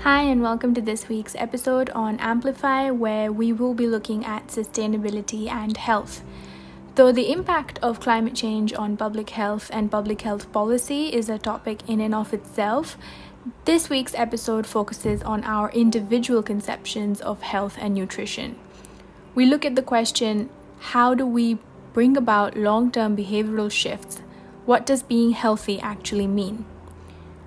Hi, and welcome to this week's episode on Amplify, where we will be looking at sustainability and health. Though the impact of climate change on public health and public health policy is a topic in and of itself, this week's episode focuses on our individual conceptions of health and nutrition. We look at the question, how do we bring about long-term behavioral shifts? What does being healthy actually mean?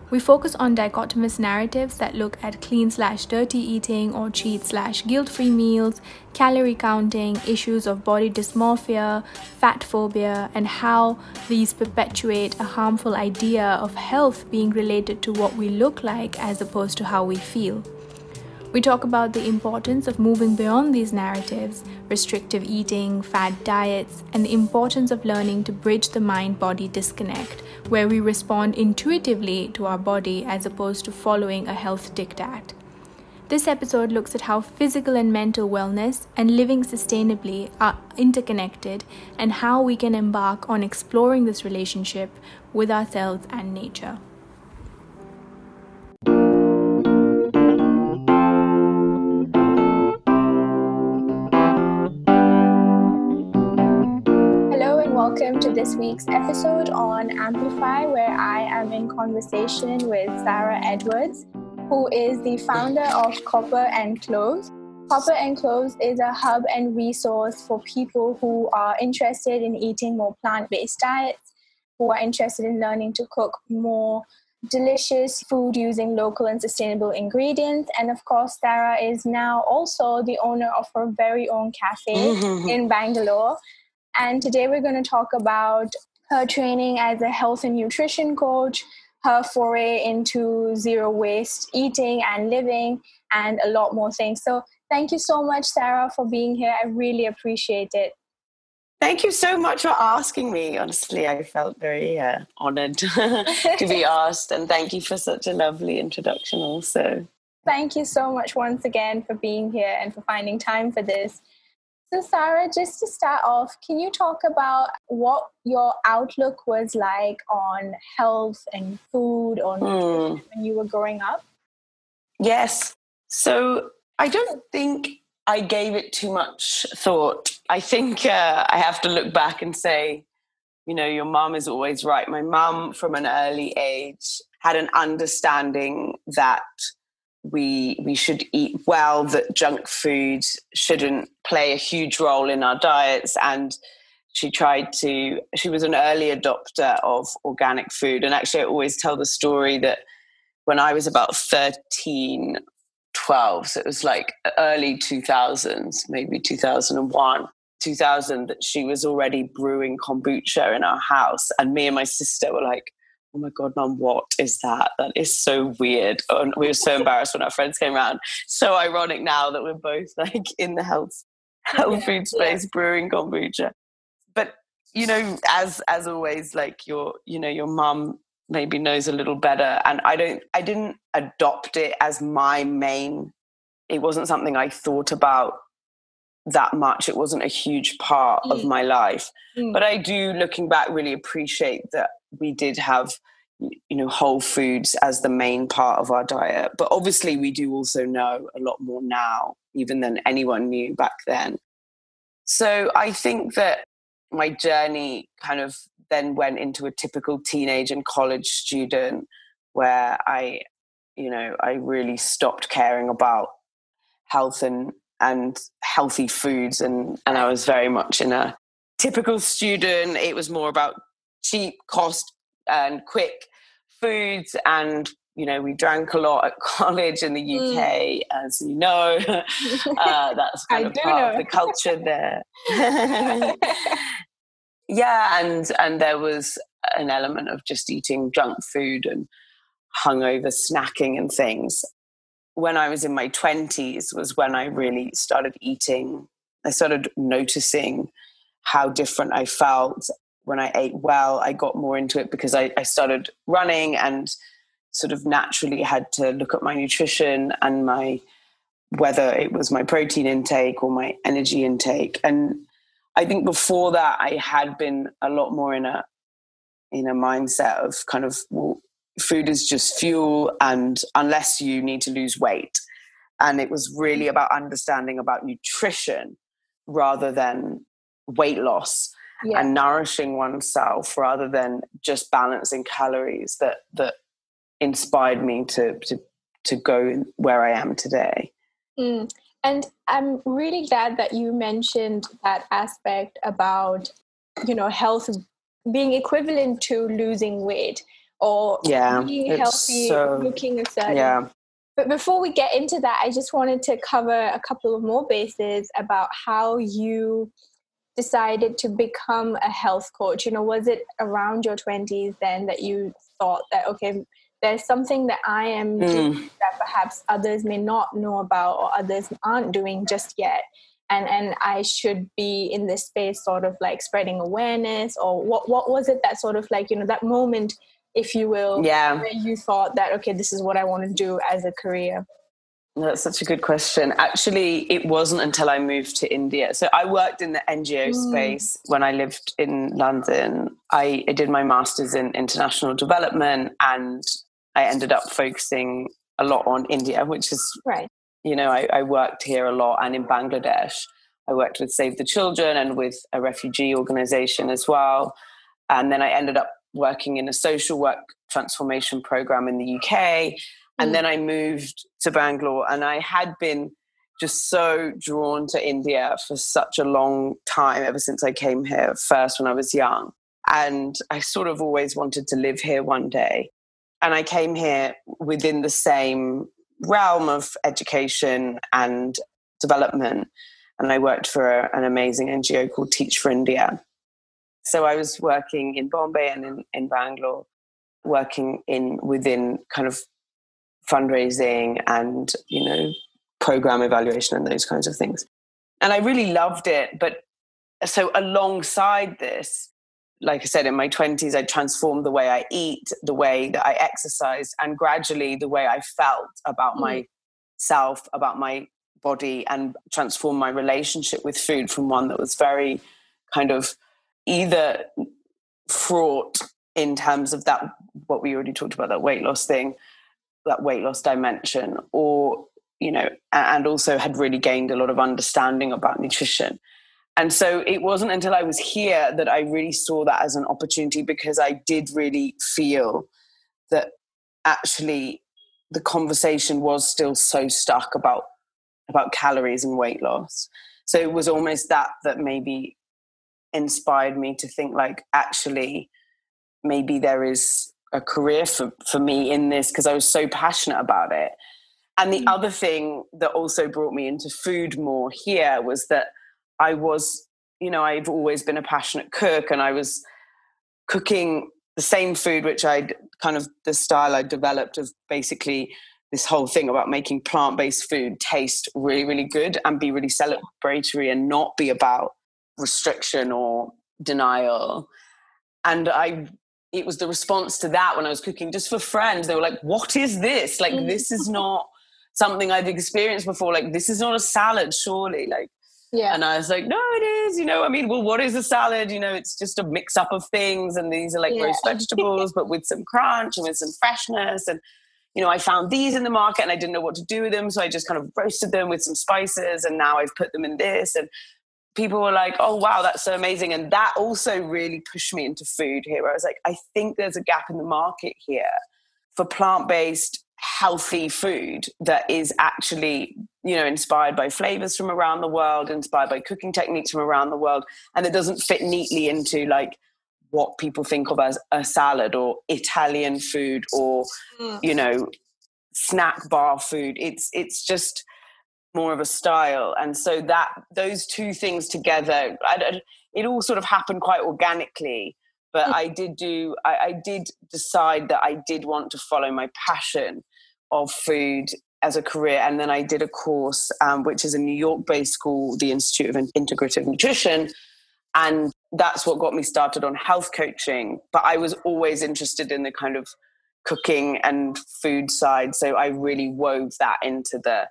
We focus on dichotomous narratives that look at clean/dirty eating or cheat/guilt-free meals, calorie counting, issues of body dysmorphia, fat phobia, and how these perpetuate a harmful idea of health being related to what we look like as opposed to how we feel. We talk about the importance of moving beyond these narratives, restrictive eating, fad diets, and the importance of learning to bridge the mind-body disconnect, where we respond intuitively to our body as opposed to following a health diktat. This episode looks at how physical and mental wellness and living sustainably are interconnected and how we can embark on exploring this relationship with ourselves and nature. Welcome to this week's episode on Amplify, where I am in conversation with Sarah Edwards, who is the founder of Copper and Cloves. Copper and Cloves is a hub and resource for people who are interested in eating more plant-based diets, who are interested in learning to cook more delicious food using local and sustainable ingredients. And of course, Sarah is now also the owner of her very own cafe in Bangalore. And today we're going to talk about her training as a health and nutrition coach, her foray into zero waste eating and living, and a lot more things. So thank you so much, Sarah, for being here. I really appreciate it. Thank you so much for asking me. Honestly, I felt very honored to be asked. And thank you for such a lovely introduction also. Thank you so much once again for being here and for finding time for this. So Sarah, just to start off, can you talk about what your outlook was like on health and food or nutrition when you were growing up? Yes. So I don't think I gave it too much thought. I think I have to look back and say, you know, your mum is always right. My mum from an early age had an understanding that we should eat well, that junk food shouldn't play a huge role in our diets. And she was an early adopter of organic food. And actually I always tell the story that when I was about 13, 12, so it was like early 2000s, maybe 2001, 2000, that she was already brewing kombucha in our house. And me and my sister were like, oh my God, Mum, what is that? That is so weird. And we were so embarrassed when our friends came around. So ironic now that we're both like in the health food space brewing kombucha. But, you know, as always, like your mum maybe knows a little better. And I didn't adopt it as my main. It wasn't something I thought about that much. It wasn't a huge part of my life. But I do, looking back, really appreciate that we did have, you know, whole foods as the main part of our diet. But obviously we do also know a lot more now, even than anyone knew back then. So I think that my journey kind of then went into a typical teenage and college student where I really stopped caring about health and healthy foods. And I was very much in a typical student. It was more about cheap, cost and quick foods. And, you know, we drank a lot at college in the UK, as you know. That's kind of part of the culture there. Yeah, and there was an element of just eating junk food and hungover snacking and things. When I was in my 20s was when I really started eating. I started noticing how different I felt. When I ate well, I got more into it because I started running and sort of naturally had to look at my nutrition and whether it was my protein intake or my energy intake. And I think before that, I had been a lot more in a mindset of kind of, well, food is just fuel, and unless you need to lose weight. And it was really about understanding about nutrition rather than weight loss, and nourishing oneself rather than just balancing calories that inspired me to go where I am today. And I'm really glad that you mentioned that aspect about, health being equivalent to losing weight or being healthy, looking a certain. But before we get into that, I just wanted to cover a couple of more bases about how you decided to become a health coach. Was it around your 20s then that you thought that, okay, there's something that I am doing that perhaps others may not know about or others aren't doing just yet, and I should be in this space sort of like spreading awareness? Or what was it that sort of like, that moment, if you will, where you thought that, okay, this is what I want to do as a career? That's such a good question. Actually, it wasn't until I moved to India. So I worked in the NGO space when I lived in London. I did my master's in international development, and I ended up focusing a lot on India, which is, I worked here a lot, and in Bangladesh. I worked with Save the Children and with a refugee organization as well. And then I ended up working in a social work transformation program in the UK. And then I moved to Bangalore, and I had been just so drawn to India for such a long time, ever since I came here first when I was young. And I sort of always wanted to live here one day. And I came here within the same realm of education and development. And I worked for an amazing NGO called Teach for India. So I was working in Bombay and in Bangalore, working within kind of fundraising and, program evaluation and those kinds of things. And I really loved it. But so alongside this, like I said, in my 20s, I transformed the way I eat, the way that I exercised, and gradually the way I felt about myself, about my body, and transformed my relationship with food from one that was very kind of either fraught in terms of that, what we already talked about, that weight loss thing, that weight loss dimension, or, and also had really gained a lot of understanding about nutrition. And so it wasn't until I was here that I really saw that as an opportunity, because I did really feel that actually the conversation was still so stuck about calories and weight loss. So it was almost that maybe inspired me to think like, actually, maybe there is a career for me in this, because I was so passionate about it. And the other thing that also brought me into food more here was that I was, I've always been a passionate cook, and I was cooking the same food, which the style I developed of basically this whole thing about making plant-based food taste really, really good and be really celebratory and not be about restriction or denial. And it was the response to that when I was cooking just for friends. They were like, what is this? Like, this is not something I've experienced before. Like, this is not a salad, surely. Like, and I was like, no, it is. Well, what is a salad? It's just a mix up of things. And these are like roast vegetables, but with some crunch and with some freshness. And, I found these in the market and I didn't know what to do with them. So I just kind of roasted them with some spices, and now I've put them in this. And people were like, oh, wow, that's so amazing. And that also really pushed me into food here, where I was like, I think there's a gap in the market here for plant-based, healthy food that is actually, inspired by flavors from around the world, inspired by cooking techniques from around the world. And it doesn't fit neatly into like what people think of as a salad or Italian food or, snack bar food. It's just more of a style. And so that those two things together, it all sort of happened quite organically. But I did decide that I did want to follow my passion of food as a career. And then I did a course, which is a New York-based school, the Institute of Integrative Nutrition. And that's what got me started on health coaching. But I was always interested in the kind of cooking and food side. So I really wove that into the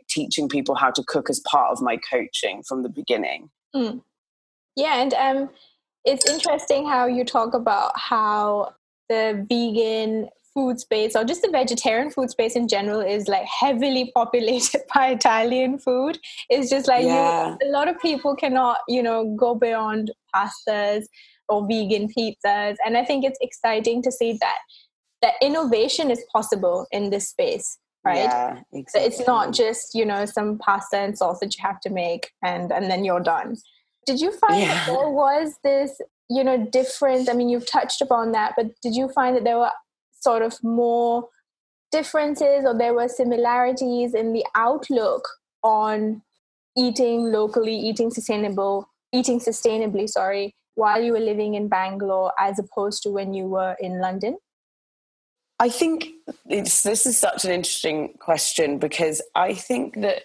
teaching people how to cook as part of my coaching from the beginning. Yeah, and it's interesting how you talk about how the vegan food space, or just the vegetarian food space in general, is like heavily populated by Italian food. It's just like Yeah. a lot of people cannot, go beyond pastas or vegan pizzas. And I think it's exciting to see that innovation is possible in this space, right? Yeah, exactly. It's not just, some pasta and sausage you have to make and then you're done. Did you find that there was this, difference? I mean, you've touched upon that, but did you find that there were sort of more differences, or there were similarities in the outlook on eating locally, eating sustainably, while you were living in Bangalore as opposed to when you were in London? I think this is such an interesting question, because I think that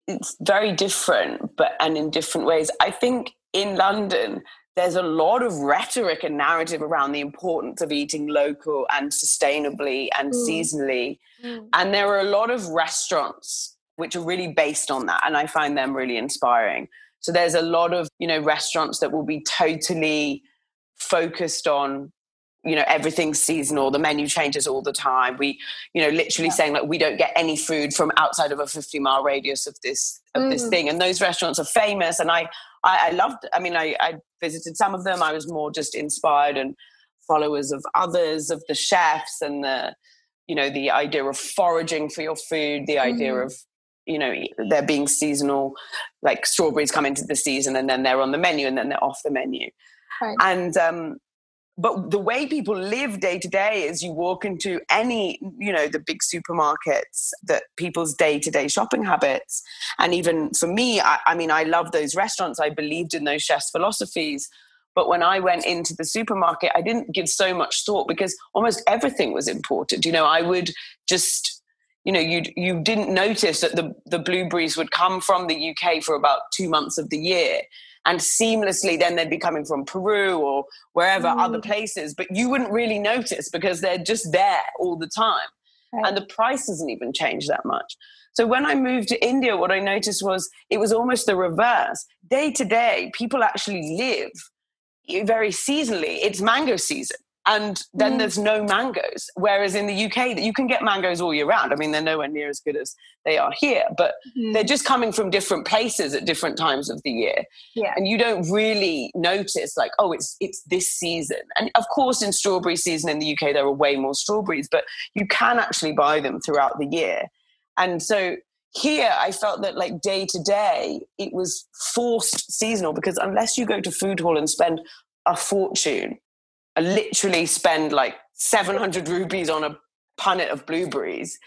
it's very different, and in different ways. I think in London, there's a lot of rhetoric and narrative around the importance of eating local and sustainably and seasonally. And there are a lot of restaurants which are really based on that. And I find them really inspiring. So there's a lot of, restaurants that will be totally focused on, everything's seasonal. The menu changes all the time. We, literally saying like, we don't get any food from outside of a 50-mile radius of this thing. And those restaurants are famous. And I loved, I visited some of them. I was more just inspired and followers of others, of the chefs, and the idea of foraging for your food, the idea of, there being seasonal, like strawberries come into the season and then they're on the menu and then they're off the menu. Right. And, but the way people live day to day is you walk into any, the big supermarkets, that people's day-to-day shopping habits. And even for me, I love those restaurants. I believed in those chefs' philosophies. But when I went into the supermarket, I didn't give so much thought, because almost everything was imported. I would just, you didn't notice that the blueberries would come from the UK for about 2 months of the year. And seamlessly, then they'd be coming from Peru or wherever, other places. But you wouldn't really notice, because they're just there all the time. Right. And the price doesn't even change that much. So when I moved to India, what I noticed was it was almost the reverse. Day to day, people actually live very seasonally. It's mango season. And then there's no mangoes. Whereas in the UK, you can get mangoes all year round. I mean, they're nowhere near as good as they are here, but they're just coming from different places at different times of the year. Yeah. And you don't really notice like, oh, it's this season. And of course, in strawberry season in the UK, there are way more strawberries, but you can actually buy them throughout the year. And so here, I felt that like day to day, it was forced seasonal, because unless you go to food hall and spend a fortune, I literally spend like 700 rupees on a punnet of blueberries,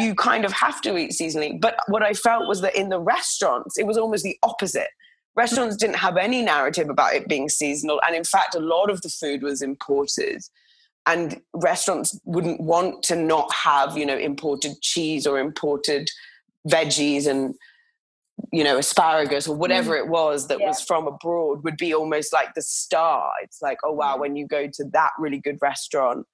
you kind of have to eat seasonally. But what I felt was that in the restaurants, it was almost the opposite. Restaurants didn't have any narrative about it being seasonal. And in fact, a lot of the food was imported. And restaurants wouldn't want to not have, imported cheese or imported veggies and, asparagus or whatever it was that was from abroad would be almost like the star. It's like, oh, wow, when you go to that really good restaurant,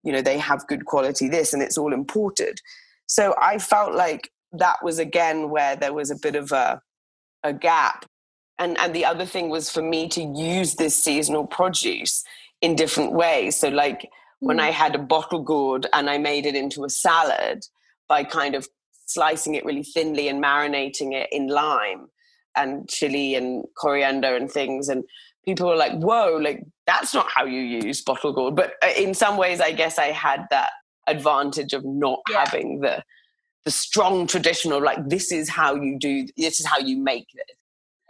they have good quality this, and it's all imported. So I felt like that was, again, where there was a bit of a gap. And the other thing was for me to use this seasonal produce in different ways. So like when I had a bottle gourd and I made it into a salad by kind of slicing it really thinly and marinating it in lime and chili and coriander and things. And people were like, whoa, like that's not how you use bottle gourd. But in some ways, I guess I had that advantage of not having the strong traditional, like, this is how you make this.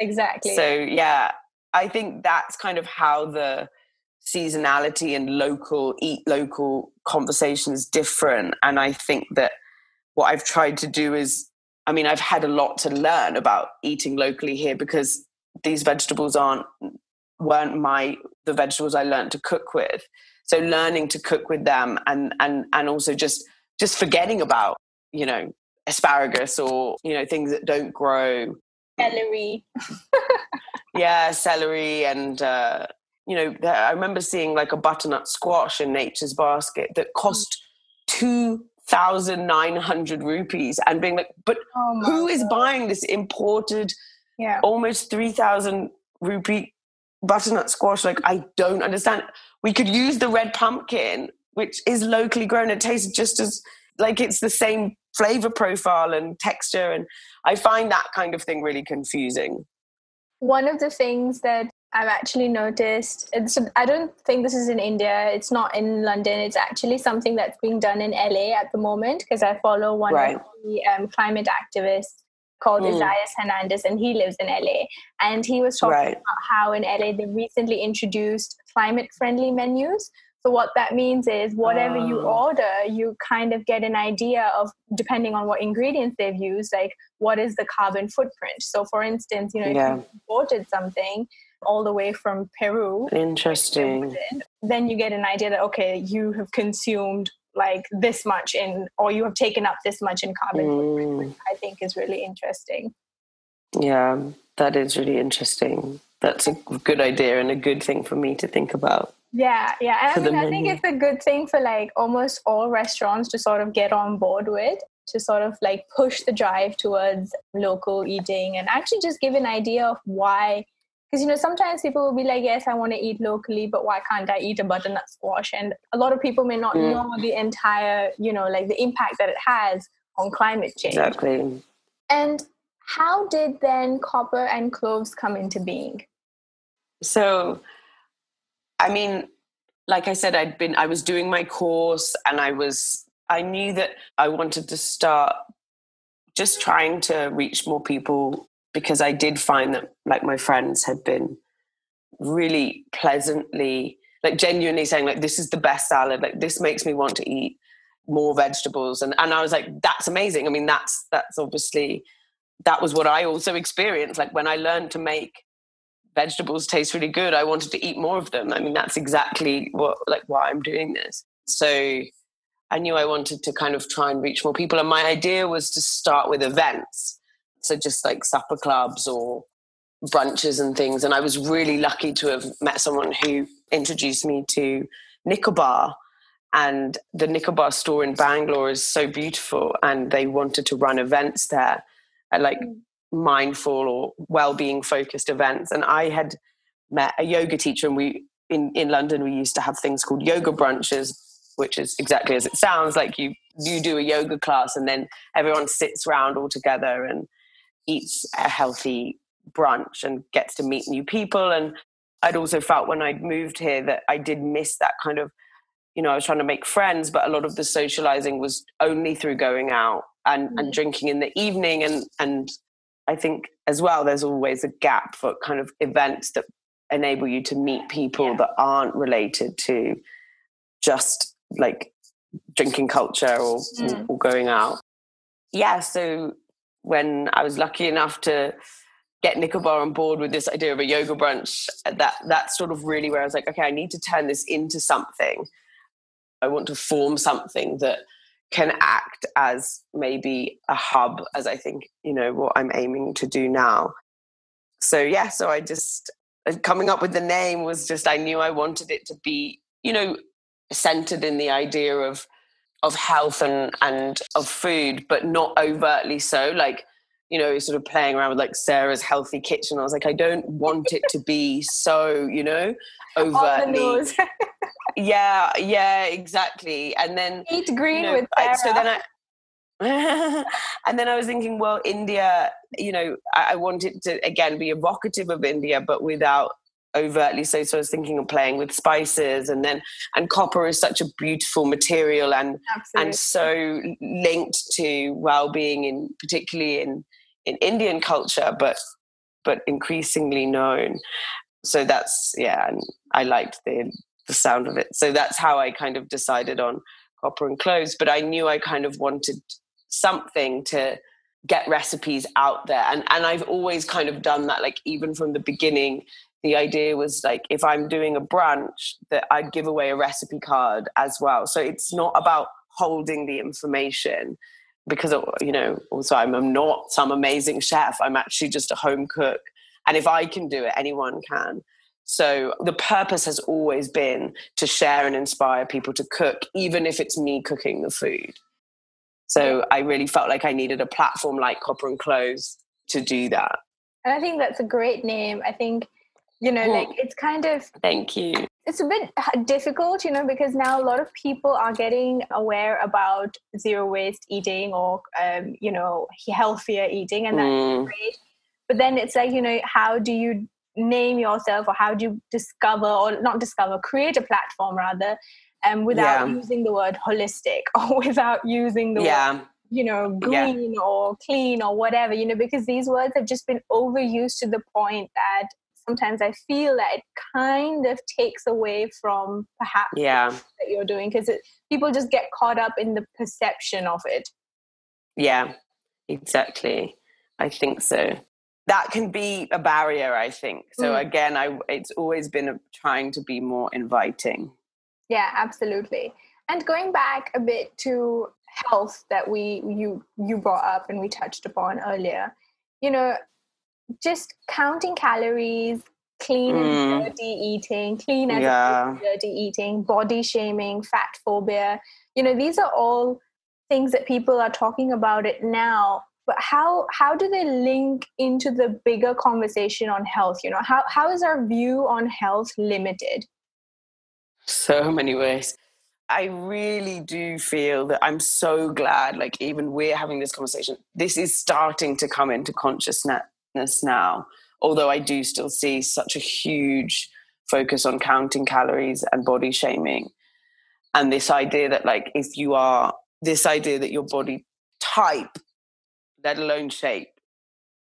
Exactly. So, yeah, I think that's kind of how the seasonality and eat local conversation is different. And I think that what I've tried to do is, I've had a lot to learn about eating locally here, because these vegetables weren't the vegetables I learned to cook with. So learning to cook with them and also just forgetting about, asparagus or, things that don't grow. Celery. Yeah, celery. And, I remember seeing like a butternut squash in Nature's Basket that cost 2,900 rupees, and being like, but who is buying this imported almost 3,000 rupee butternut squash? Like, I don't understand. We could use the red pumpkin, which is locally grown. It tastes just as like it's the same flavor profile and texture. And I find that kind of thing really confusing. One of the things that I've actually noticed, I don't think this is in India, it's not in London, it's actually something that's being done in LA at the moment, because I follow one of the climate activists called Isaias Hernandez, and he lives in LA. And he was talking about how in LA they recently introduced climate-friendly menus. So what that means is whatever you order, you kind of get an idea of, depending on what ingredients they've used, like what is the carbon footprint. So for instance, if you imported something all the way from Peru, interesting, then you get an idea that, okay, you have consumed like this much or you have taken up this much in carbon footprint, which I think is really interesting. Yeah, that is really interesting. That's a good idea and a good thing for me to think about. Yeah. And I think it's a good thing for like almost all restaurants to sort of get on board with, to sort of like push the drive towards local eating and actually just give an idea of why. Because, sometimes people will be like, yes, I want to eat locally, but why can't I eat a butternut squash? And a lot of people may not know the entire, like the impact that it has on climate change. Exactly. And how did then Copper and Cloves come into being? So, I mean, like I said, I was doing my course, and I knew that I wanted to start just trying to reach more people, because I did find that like my friends had been really pleasantly, like genuinely saying like, this is the best salad, like this makes me want to eat more vegetables. And I was like, that's amazing. I mean, that's obviously, that was what I also experienced. Like when I learned to make vegetables taste really good, I wanted to eat more of them. I mean, that's exactly why I'm doing this. So I knew I wanted to kind of try and reach more people. And my idea was to start with events. So just like supper clubs or brunches and things. And I was really lucky to have met someone who introduced me to Nicobar. And the Nicobar store in Bangalore is so beautiful. And they wanted to run events there, like mindful or well-being focused events. And I had met a yoga teacher, and we in London we used to have things called yoga brunches, which is exactly as it sounds, like you do a yoga class and then everyone sits around all together and eats a healthy brunch and gets to meet new people. And I'd also felt when I'd moved here that I did miss that kind of, I was trying to make friends, but a lot of the socializing was only through going out and drinking in the evening. And I think as well, there's always a gap for kind of events that enable you to meet people that aren't related to just like drinking culture or going out. Yeah, so when I was lucky enough to get Nicobar on board with this idea of a yoga brunch, that's sort of really where I was like, okay, I need to turn this into something. I want to form something that can act as maybe a hub, as I think, what I'm aiming to do now. So I just, coming up with the name was just, I knew I wanted it to be, centered in the idea of health and of food, but not overtly so, like, sort of playing around with like Sarah's Healthy Kitchen. I was like, I don't want it to be so, overtly. Yeah, exactly. And then eat green with Sarah. So then and then I was thinking, well, India, I want it to again be evocative of India, but without overtly so. So I was thinking of playing with spices, and copper is such a beautiful material and so linked to well-being, particularly in Indian culture, but increasingly known. So that's and I liked the sound of it. So that's how I kind of decided on Copper and Cloves. But I knew I kind of wanted something to get recipes out there, and I've always kind of done that. Like even from the beginning, the idea was like, if I'm doing a brunch, that I'd give away a recipe card as well. So it's not about holding the information, because, also I'm not some amazing chef. I'm actually just a home cook. And if I can do it, anyone can. So the purpose has always been to share and inspire people to cook, even if it's me cooking the food. So I really felt like I needed a platform like Copper and Cloves to do that. And I think that's a great name. I think, like it's kind of... Thank you. It's a bit difficult, because now a lot of people are getting aware about zero waste eating or, healthier eating, and that's great. But then it's like, how do you name yourself, or how do you discover, or not discover, create a platform rather, without using the word holistic, or without using the word, green or clean or whatever, because these words have just been overused to the point that sometimes I feel that it kind of takes away from perhaps that you're doing, because people just get caught up in the perception of it. Yeah, exactly. I think so. That can be a barrier, I think. So again, it's always been trying to be more inviting. Yeah, absolutely. And going back a bit to health that you brought up and we touched upon earlier, just counting calories, clean and dirty eating, clean as opposed to dirty eating, body shaming, fat phobia, these are all things that people are talking about it now. But how do they link into the bigger conversation on health? How is our view on health limited? So many ways. I really do feel that I'm so glad, like, even we're having this conversation. This is starting to come into consciousness now, although I do still see such a huge focus on counting calories and body shaming. And this idea that, like, this idea that your body type, let alone shape,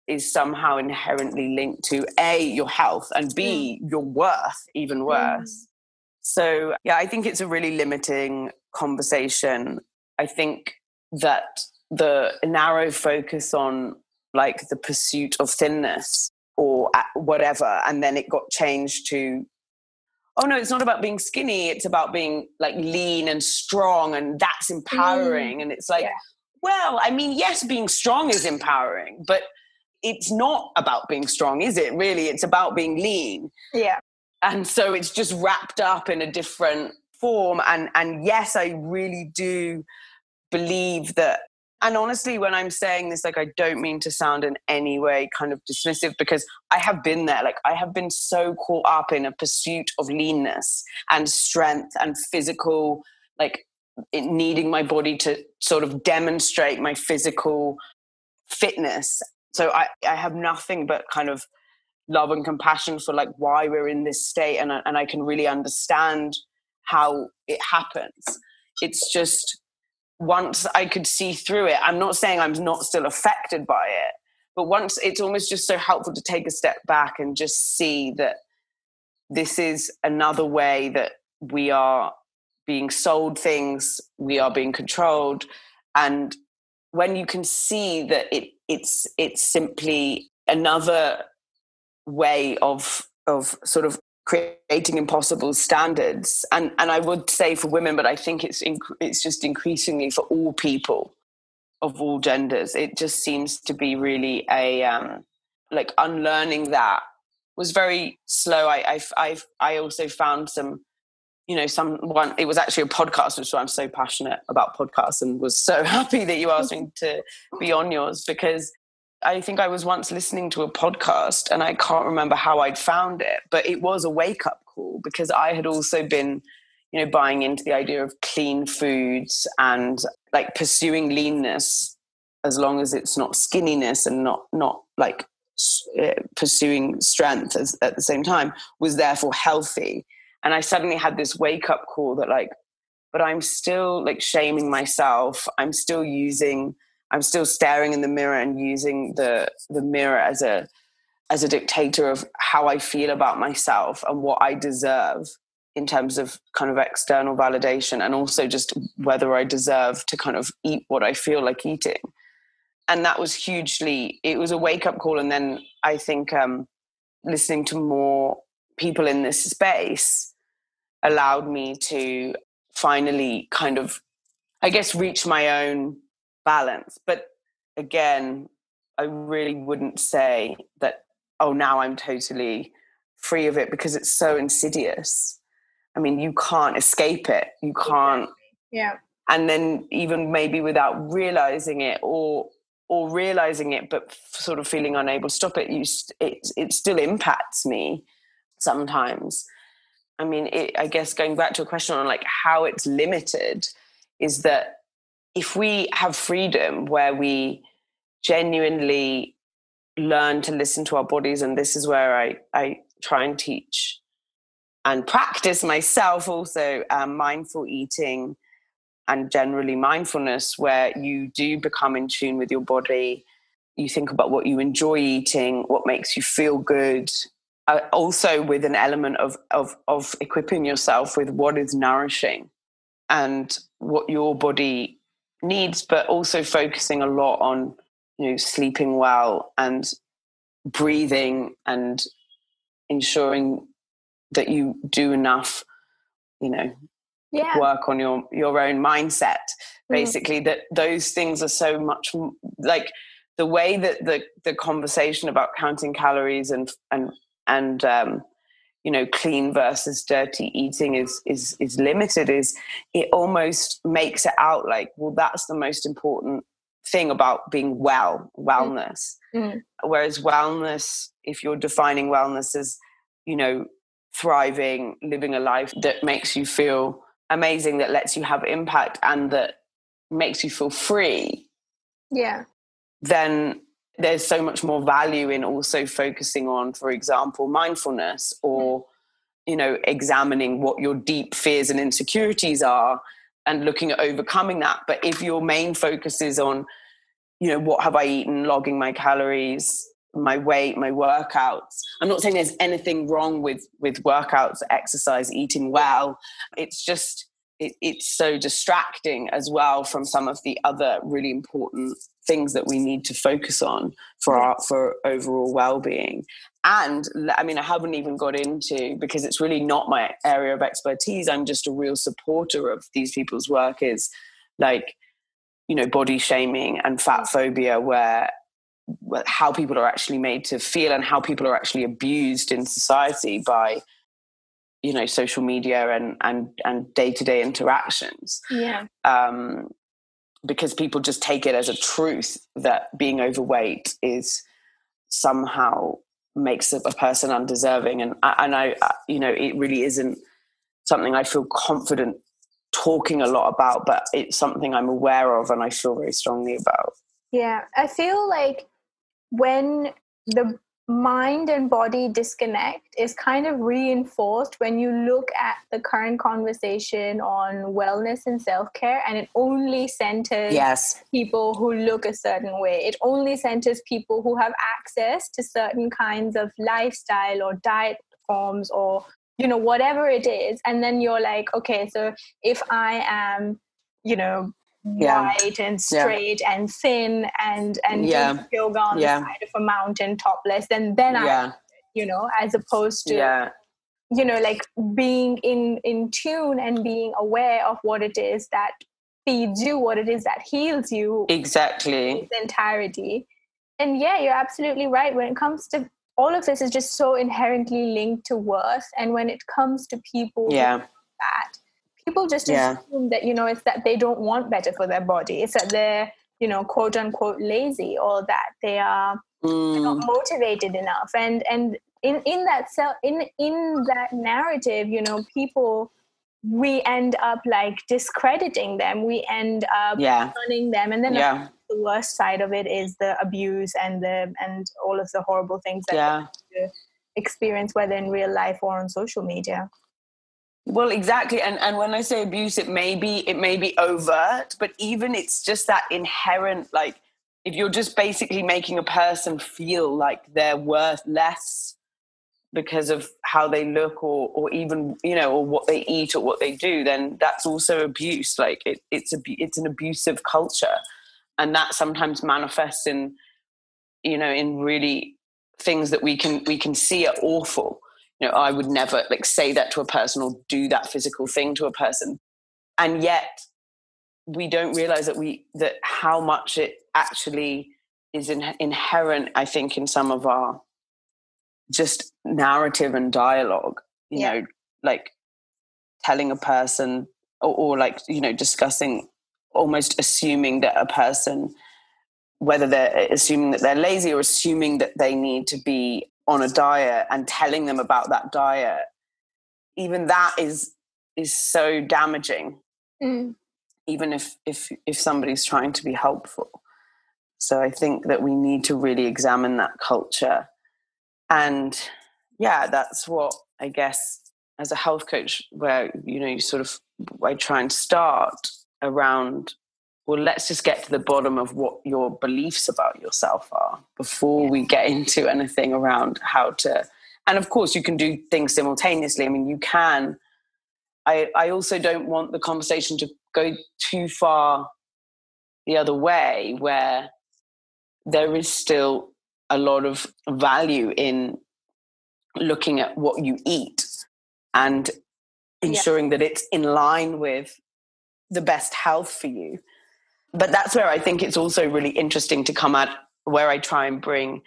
is somehow inherently linked to A, your health, and B, your worth, even worse. So, I think it's a really limiting conversation. I think that the narrow focus on, like, the pursuit of thinness or whatever, and then it got changed to, oh no, it's not about being skinny, it's about being, like, lean and strong, and that's empowering. And it's like, well, I mean, yes, being strong is empowering, but it's not about being strong, is it? Really, it's about being lean. Yeah. And so it's just wrapped up in a different form. And yes, I really do believe that. And honestly, when I'm saying this, like, I don't mean to sound in any way kind of dismissive, because I have been there. Like, I have been so caught up in a pursuit of leanness and strength and physical, like, needing my body to sort of demonstrate my physical fitness. So I have nothing but kind of love and compassion for, like, why we're in this state, and I can really understand how it happens. It's just, once I could see through it, I'm not saying I'm not still affected by it, but once, it's almost just so helpful to take a step back and just see that this is another way that we are being sold things, we are being controlled. And when you can see that it's simply another way of sort of creating impossible standards, and I would say for women, but I think it's just increasingly for all people of all genders. It just seems to be really a like, unlearning that was very slow. I also found some, someone, it was actually a podcast, which is why I'm so passionate about podcasts, and was so happy that you asked me to be on yours, because I think I was once listening to a podcast, and I can't remember how I'd found it, but it was a wake-up call, because I had also been, buying into the idea of clean foods and, like, pursuing leanness, as long as it's not skinniness, and not like pursuing strength at the same time, was therefore healthy. And I suddenly had this wake-up call that, like, but I'm still, like, shaming myself. I'm still staring in the mirror and using the mirror as a dictator of how I feel about myself and what I deserve in terms of kind of external validation, and also just whether I deserve to kind of eat what I feel like eating. And that was it was a wake-up call. And then I think listening to more people in this space allowed me to finally kind of, I guess, reach my own balance. But again, I really wouldn't say that, oh, now I'm totally free of it, because it's so insidious. I mean, you can't escape it. You can't. Yeah. And then even maybe without realizing it, or realizing it, but sort of feeling unable to stop it, it still impacts me sometimes. I mean, I guess going back to a question on like how it's limited is that if we have freedom where we genuinely learn to listen to our bodies, and this is where I try and teach and practice myself also, mindful eating and generally mindfulness, where you do become in tune with your body. You think about what you enjoy eating, what makes you feel good, also with an element of equipping yourself with what is nourishing and what your body needs, but also focusing a lot on, sleeping well and breathing and ensuring that you do enough, work on your own mindset, basically. That those things are so much like the way that the conversation about counting calories and clean versus dirty eating is limited, is it almost makes it out like, well, that's the most important thing about being wellness. Whereas wellness, if you're defining wellness as, thriving, living a life that makes you feel amazing, that lets you have impact, and that makes you feel free, then there's so much more value in also focusing on, for example, mindfulness, or examining what your deep fears and insecurities are and looking at overcoming that. But if your main focus is on, what have I eaten, logging my calories, my weight, my workouts. I'm not saying there's anything wrong with workouts, exercise, eating well. It's just, it's so distracting as well from some of the other really important things that we need to focus on for overall well-being. And I mean, I haven't even got into, because it's really not my area of expertise, I'm just a real supporter of these people's work, is like, body shaming and fat phobia, where how people are actually made to feel and how people are actually abused in society by, social media and day-to-day interactions. Because people just take it as a truth that being overweight is somehow makes a person undeserving. And I it really isn't something I feel confident talking a lot about, but it's something I'm aware of and I feel very strongly about. Yeah, I feel like when the mind and body disconnect is kind of reinforced when you look at the current conversation on wellness and self-care, and it only centers people who look a certain way. It only centers people who have access to certain kinds of lifestyle or diet forms or, whatever it is. And then you're like, okay, so if I am, white and straight and thin and doing yoga on the side of a mountain topless, then I, as opposed to, like being in tune and being aware of what it is that feeds you, what it is that heals you. Exactly. In its entirety. And you're absolutely right. When it comes to all of this, is just so inherently linked to worth. And when it comes to people people just assume that, it's that they don't want better for their body. It's that they're, quote unquote lazy, or that they are not motivated enough. And in that narrative, people, we end up like discrediting them. We end up shunning them. And then the worst side of it is the abuse and all of the horrible things that they experience, whether in real life or on social media. Well, exactly. And when I say abuse, it may be overt, but even it's just that inherent, like, if you're just basically making a person feel like they're worth less because of how they look or even, or what they eat or what they do, then that's also abuse. Like it's an abusive culture. And that sometimes manifests in, in really things that we can see are awful. I would never say that to a person or do that physical thing to a person. And yet we don't realize that how much it actually is inherent, I think, in some of our just narrative and dialogue, like telling a person or discussing, almost assuming that a person, whether they're assuming that they're lazy or assuming that they need to be on a diet, and telling them about that diet, even that is so damaging, even if somebody's trying to be helpful. So I think that we need to really examine that culture. And yeah, that's what I guess as a health coach, where, you know, I try and start around, well, let's just get to the bottom of what your beliefs about yourself are before we get into anything around how to, and of course you can do things simultaneously. I mean, you can, I also don't want the conversation to go too far the other way, where there is still a lot of value in looking at what you eat and ensuring that it's in line with the best health for you. But that's where I think it's also really interesting to come at, where I try and bring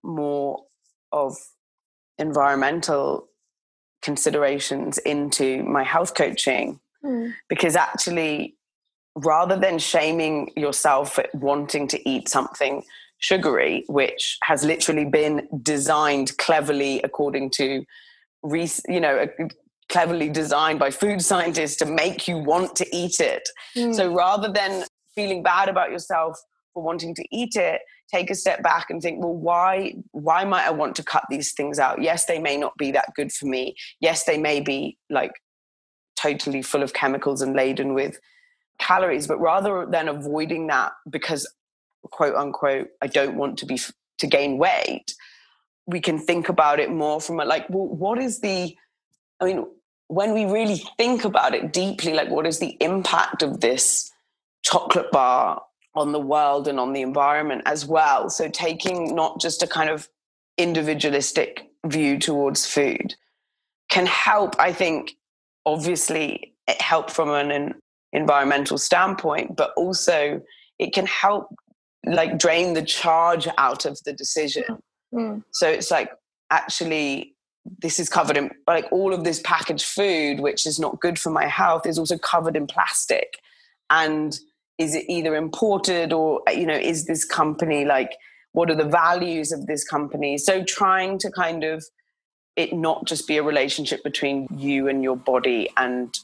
more of environmental considerations into my health coaching. Because actually, rather than shaming yourself for wanting to eat something sugary, which has literally been designed cleverly according to, cleverly designed by food scientists to make you want to eat it. So rather than feeling bad about yourself for wanting to eat it, take a step back and think, well, why might I want to cut these things out? Yes, they may not be that good for me. Yes, they may be like totally full of chemicals and laden with calories, but rather than avoiding that because, quote unquote, I don't want to gain weight, we can think about it more from what is when we really think about it deeply, like, what is the impact of this chocolate bar on the world and on the environment as well? So taking not just a kind of individualistic view towards food can help, I think, obviously it help from an environmental standpoint, but also it can help like drain the charge out of the decision. So it's like, actually, this is covered in, like, all of this packaged food, which is not good for my health, is also covered in plastic. And is it either imported or, is this company, like, what are the values of this company? So trying to kind of it not just be a relationship between you and your body and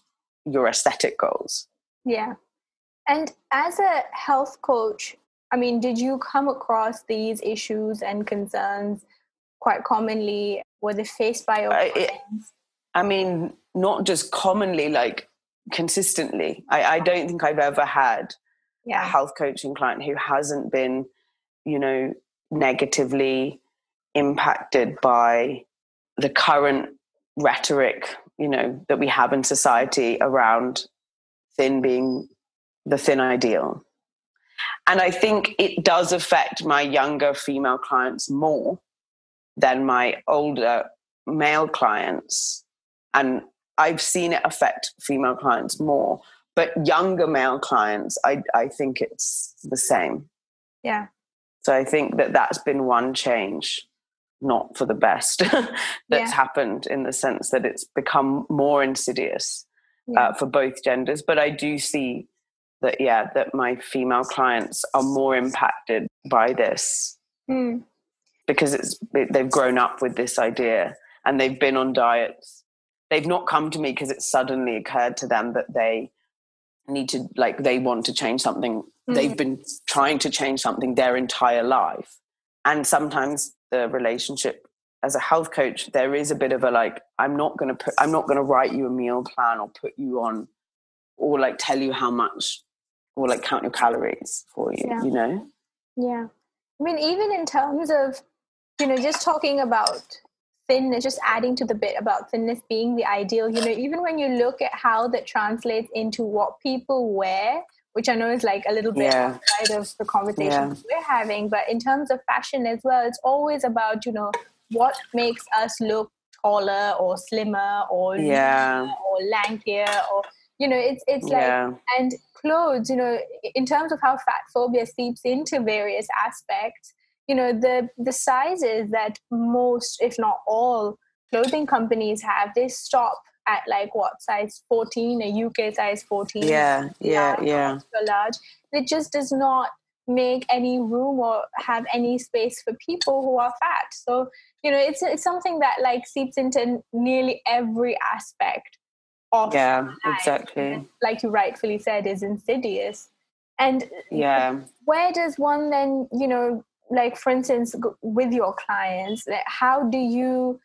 your aesthetic goals. Yeah. And as a health coach, I mean, did you come across these issues and concerns quite commonly? Were they faced by your clients? I mean, not just commonly, like consistently. I don't think I've ever had a health coaching client who hasn't been, negatively impacted by the current rhetoric, that we have in society around thin being the thin ideal. And I think it does affect my younger female clients more than my older male clients. And I've seen it affect female clients more, but younger male clients, I think it's the same. Yeah. So I think that's been one change, not for the best, that's happened, in the sense that it's become more insidious for both genders. But I do see that, that my female clients are more impacted by this because they've grown up with this idea and they've been on diets. They've not come to me because it suddenly occurred to them that they need to, they want to change something. They've been trying to change something their entire life. And sometimes the relationship as a health coach, there is a bit of a I'm not going to write you a meal plan or put you on, or tell you how much, or count your calories for you, Yeah. I mean, even in terms of, just talking about thinness, just adding to the bit about thinness being the ideal, even when you look at how that translates into what people wear, which I know is a little bit outside of the conversation we're having, but in terms of fashion as well, it's always about, what makes us look taller or slimmer or leaner or lankier, or, it's and clothes, in terms of how fat phobia seeps into various aspects, the sizes that most, if not all, clothing companies have, they stop at size 14, a UK size 14, extra large. It just does not make any room or have any space for people who are fat. So, it's something that like seeps into nearly every aspect of life. Exactly. And, like you rightfully said, is insidious. And Yeah. where does one then, like for instance, with your clients, how do you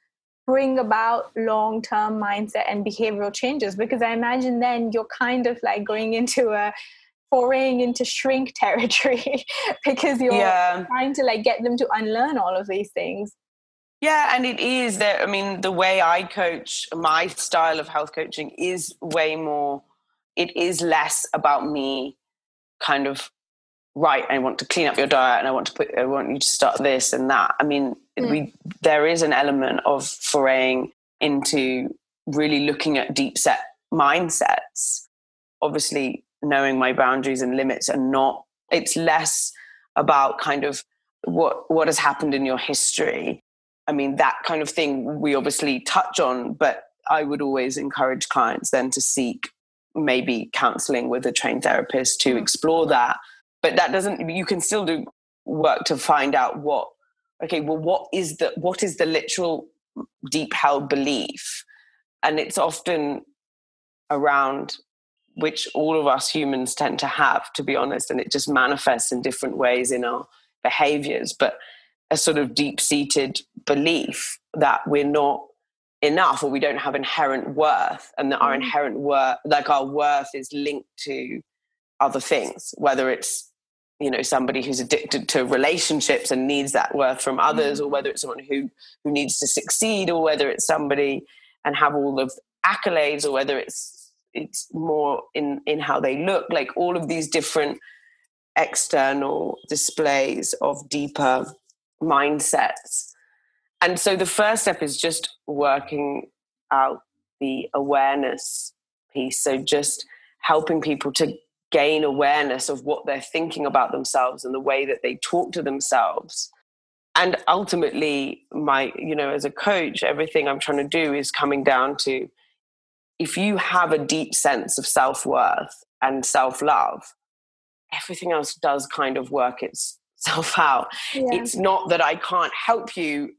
bring about long-term mindset and behavioral changes? Because I imagine then you're kind of like foraying into shrink territory because you're trying to like get them to unlearn all of these things. Yeah, and it is that, I mean, the way I coach, my style of health coaching is way more, it is less about me kind of, right, I want to clean up your diet and I want you to start this and that. I mean, there is an element of foraying into really looking at deep set mindsets. Obviously, knowing my boundaries and limits it's less about kind of what has happened in your history. I mean, that kind of thing we obviously touch on, but I would always encourage clients then to seek maybe counseling with a trained therapist to explore that. But that doesn't, you can still do work to find out what is the literal deep held belief? And it's often around, which all of us humans tend to have, to be honest, and it just manifests in different ways in our behaviors, but a sort of deep-seated belief that we're not enough or we don't have inherent worth, and that our inherent worth, like our worth, is linked to other things, whether it's, somebody who's addicted to relationships and needs that worth from others, or whether it's someone who needs to succeed, or whether it's somebody and have all of accolades, or whether it's more in how they look, like all of these different external displays of deeper mindsets. And so the first step is just working out the awareness piece. So just helping people to gain awareness of what they're thinking about themselves and the way that they talk to themselves. And ultimately, as a coach, everything I'm trying to do is coming down to, if you have a deep sense of self-worth and self-love, everything else does kind of work itself out. Yeah. It's not that I can't help you,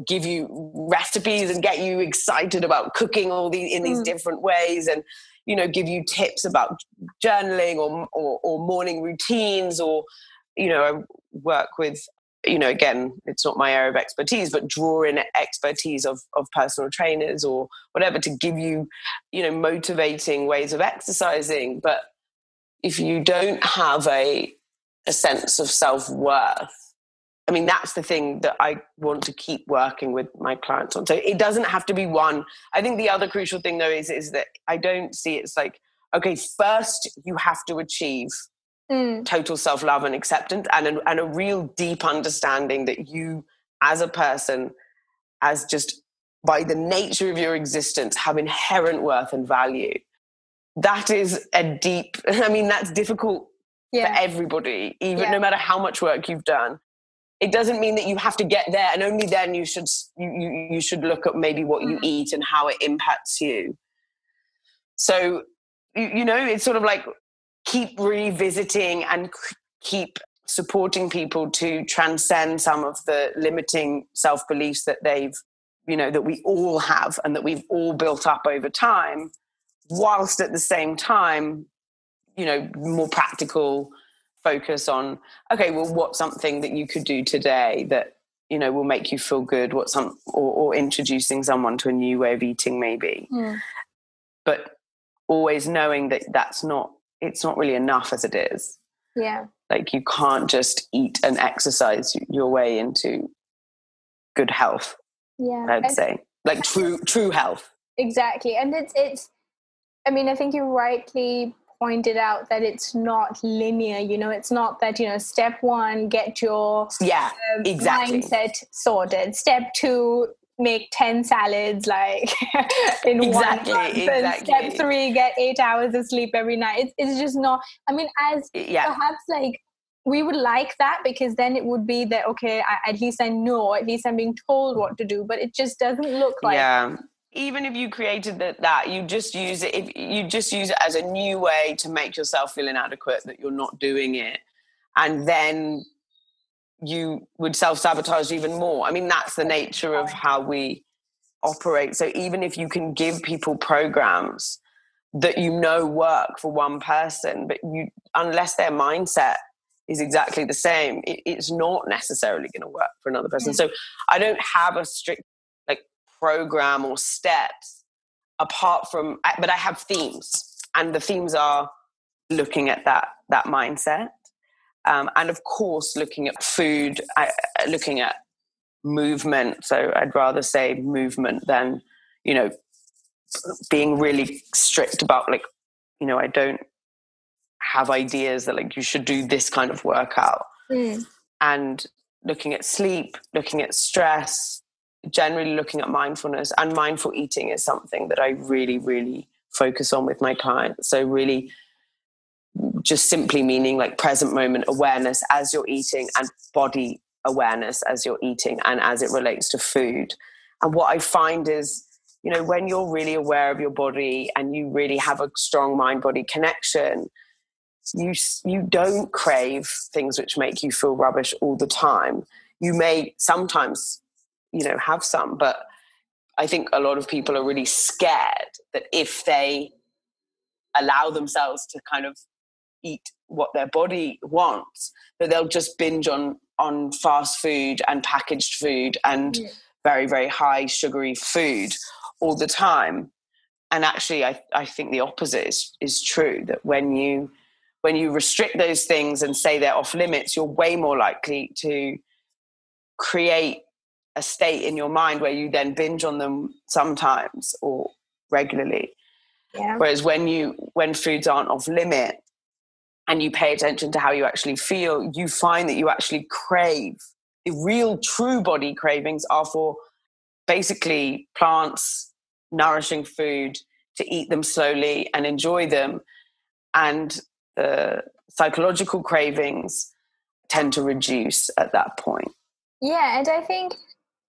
give you recipes and get you excited about cooking in these different ways, and, give you tips about journaling or morning routines, or, I work with, again, it's not my area of expertise, but draw in expertise of personal trainers or whatever to give you, motivating ways of exercising. But if you don't have a sense of self-worth, I mean, that's the thing that I want to keep working with my clients on. So it doesn't have to be one. I think the other crucial thing, though, is that I don't see it's like, okay, first you have to achieve total self-love and acceptance and a real deep understanding that you as a person, as just by the nature of your existence, have inherent worth and value. That is that's difficult for everybody, no matter how much work you've done. It doesn't mean that you have to get there, and only then you should look at maybe what you eat and how it impacts you. So, it's sort of like keep revisiting and keep supporting people to transcend some of the limiting self-beliefs that that we all have and that we've all built up over time, whilst at the same time, more practical focus on, okay, well, what's something that you could do today that, will make you feel good? Or introducing someone to a new way of eating maybe. But always knowing that it's not really enough as it is. Yeah. Like you can't just eat and exercise your way into good health. Yeah. I'd say like true health. Exactly. And it's, I think you rightly pointed out that it's not linear, it's not that, step one, get your mindset sorted. Step two, make 10 salads in 1 month. And step 3, get 8 hours of sleep every night. It's just not, perhaps we would like that, because then it would be that, okay, at least I know, at least I'm being told what to do, but it just doesn't look like that. Even if you created that, you just use it. If you just use it as a new way to make yourself feel inadequate, that you're not doing it, and then you would self-sabotage even more. I mean, that's the nature of how we operate. So even if you can give people programs that work for one person, but unless their mindset is exactly the same, it's not necessarily going to work for another person. So I don't have a strict program or steps apart from, but I have themes, and the themes are looking at that mindset, and of course looking at food, looking at movement. So I'd rather say movement than being really strict about I don't have ideas that you should do this kind of workout. And looking at sleep, looking at stress, generally looking at mindfulness, and mindful eating is something that I really, really focus on with my clients. So really just simply meaning present moment awareness as you're eating, and body awareness as you're eating and as it relates to food. And what I find is, when you're really aware of your body and you really have a strong mind-body connection, you don't crave things which make you feel rubbish all the time. You may sometimes, have some, but I think a lot of people are really scared that if they allow themselves to kind of eat what their body wants, that they'll just binge on fast food and packaged food and very, very high sugary food all the time. And actually, I think the opposite is true, that when you restrict those things and say they're off limits, you're way more likely to create a state in your mind where you then binge on them sometimes or regularly. Yeah. Whereas when foods aren't off limit and you pay attention to how you actually feel, you find that you actually crave. The real true body cravings are for basically plants, nourishing food, to eat them slowly and enjoy them. And the psychological cravings tend to reduce at that point. Yeah, and I think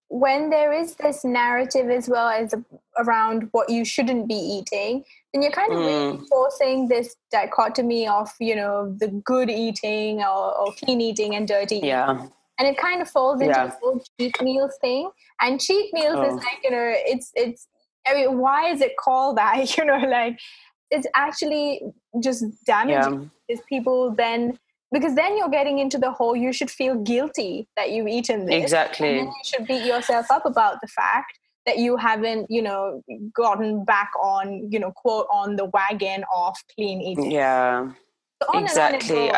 when there is this narrative as well as around what you shouldn't be eating, then you're kind of reinforcing this dichotomy of, the good eating or clean eating and dirty eating. Yeah. And it kind of falls into the whole cheat meals thing. And cheat meals is it's, I mean, why is it called that? It's actually just damaging because people then, because then you're getting into the whole, you should feel guilty that you've eaten this. Exactly. And then you should beat yourself up about the fact that you haven't, gotten back on, quote, on the wagon of clean eating. Yeah, so exactly.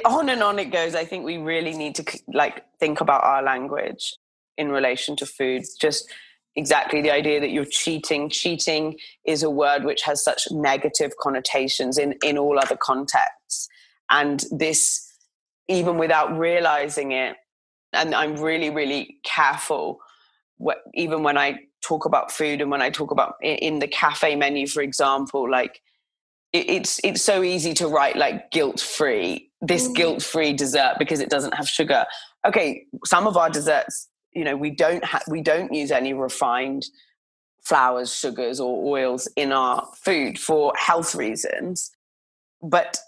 On and on it goes. I think we really need to think about our language in relation to food. Just exactly the idea that you're cheating. Cheating is a word which has such negative connotations in all other contexts. And this, even without realizing it, and I'm really, really careful, even when I talk about food and when I talk about in the cafe menu, for example, it's so easy to write guilt-free, this guilt-free dessert because it doesn't have sugar. Okay, some of our desserts, we don't use any refined flours, sugars or oils in our food for health reasons. But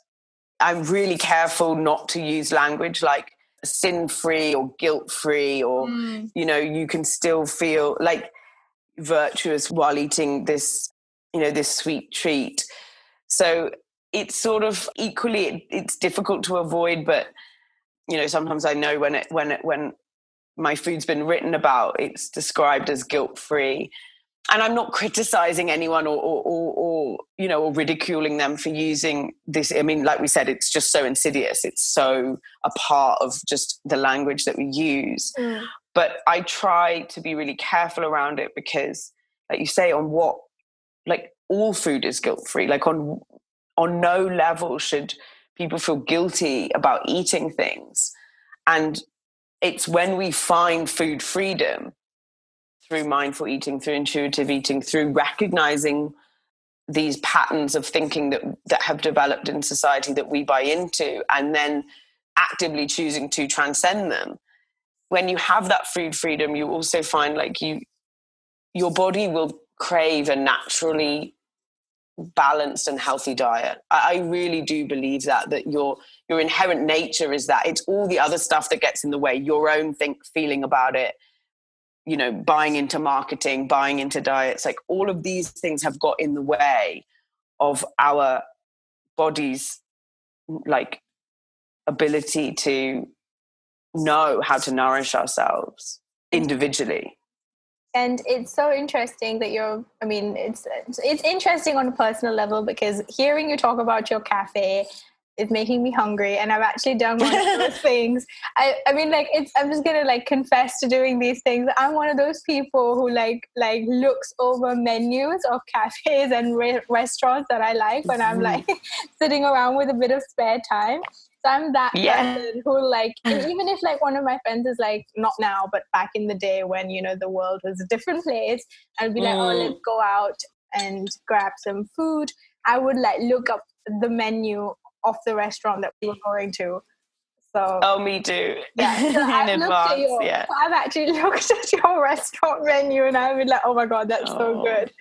I'm really careful not to use language like sin-free or guilt-free or, you can still feel virtuous while eating this, this sweet treat. So it's sort of equally, it's difficult to avoid, but, sometimes I know when my food's been written about, it's described as guilt-free. And I'm not criticizing anyone or ridiculing them for using this. I mean, like we said, it's just so insidious. It's so a part of just the language that we use. But I try to be really careful around it because, like you say, all food is guilt-free. On no level should people feel guilty about eating things. And it's when we find food freedom through mindful eating, through intuitive eating, through recognizing these patterns of thinking that have developed in society that we buy into, and then actively choosing to transcend them. When you have that food freedom, you also find your body will crave and naturally balanced and healthy diet. I really do believe that your inherent nature is that. It's all the other stuff that gets in the way, your own feeling about it, you know, buying into marketing, buying into diets, like all of these things have got in the way of our body's like ability to know how to nourish ourselves individually. And it's so interesting that it's interesting on a personal level, because hearing you talk about your cafe is making me hungry, and I've actually done one of those things. I'm just gonna like confess to doing these things. I'm one of those people who like looks over menus of cafes and restaurants that I like when I'm like sitting around with a bit of spare time. So I'm that person who like, and even if like one of my friends is like, not now, but back in the day when, you know, the world was a different place, I'd be like, oh, let's go out and grab some food. I would like look up the menu of the restaurant that we were going to. So me too. Yeah, so I've actually looked at your restaurant menu, and I've been like, oh my God, that's so good.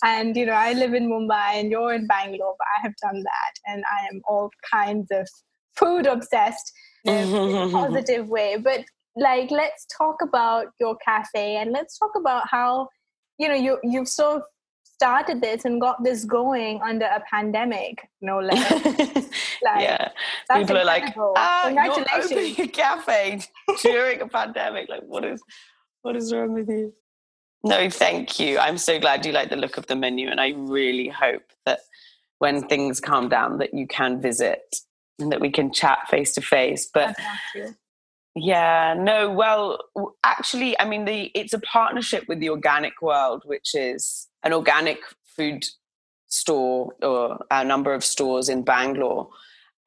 And you know, I live in Mumbai and you're in Bangalore, but I have done that, and I am all kinds of food obsessed in a positive way. But like, let's talk about your cafe, and let's talk about how, you know, you've sort of started this and got this going under a pandemic, no less. People are like, congratulations. you're opening a cafe during a pandemic. Like, what is wrong with you? No, thank you. I'm so glad you like the look of the menu, and I really hope that when things calm down that you can visit and that we can chat face to face. But actually, I mean, it's a partnership with the Organic World, which is an organic food store, or a number of stores in Bangalore.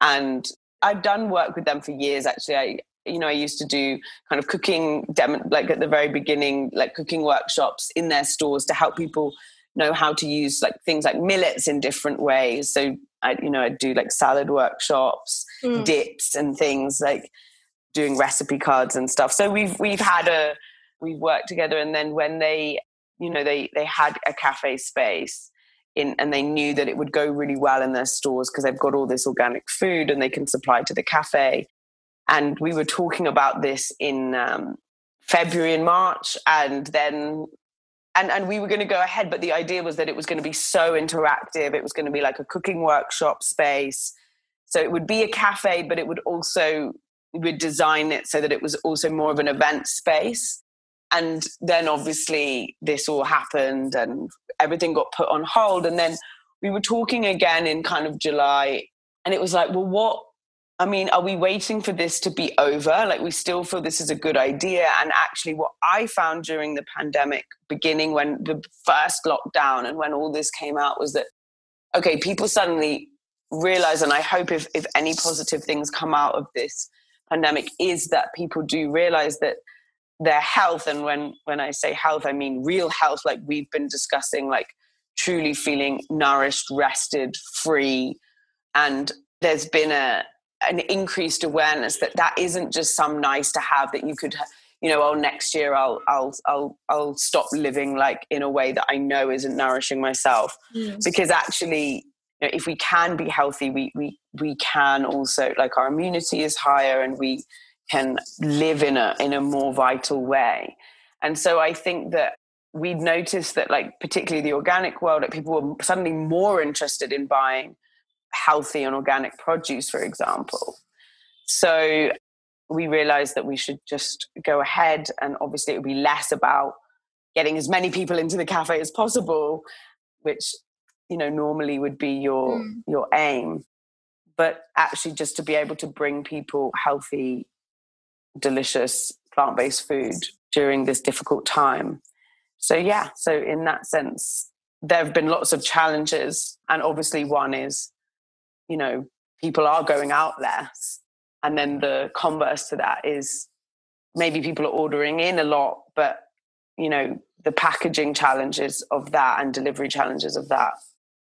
And I've done work with them for years, actually. I used to do kind of cooking, like at the very beginning, like cooking workshops in their stores to help people know how to use like things like millets in different ways. So I'd do like salad workshops, dips and things, like doing recipe cards and stuff. So we've worked together. And then when they had a cafe space and they knew that it would go really well in their stores because they've got all this organic food and they can supply to the cafe. And we were talking about this in February and March, and we were going to go ahead, but the idea was that it was going to be so interactive. It was going to be like a cooking workshop space. So it would be a cafe, but it would also, we would design it so that it was also more of an event space. And then obviously this all happened and everything got put on hold. And then we were talking again in kind of July, and it was like, well, are we waiting for this to be over? Like, we still feel this is a good idea. And actually what I found during the pandemic beginning, when the first lockdown and when all this came out, was that, okay, people suddenly realize, and I hope if any positive things come out of this pandemic, is that people do realize that their health, and when I say health, I mean real health, like we've been discussing, like truly feeling nourished, rested, free. And there's been an increased awareness that isn't just some nice to have that you could, next year I'll stop living like in a way that I know isn't nourishing myself. Because actually, if we can be healthy, we can also, like, our immunity is higher and we can live in a more vital way. And so I think that we'd noticed that, like, particularly the organic world, that people were suddenly more interested in buying healthy and organic produce, for example. So we realized that we should just go ahead, and obviously it would be less about getting as many people into the cafe as possible, which, normally would be your aim, but actually just to be able to bring people healthy, delicious, plant-based food during this difficult time. So in that sense, there have been lots of challenges. And obviously one is, people are going out less. And then the converse to that is maybe people are ordering in a lot, but, the packaging challenges of that and delivery challenges of that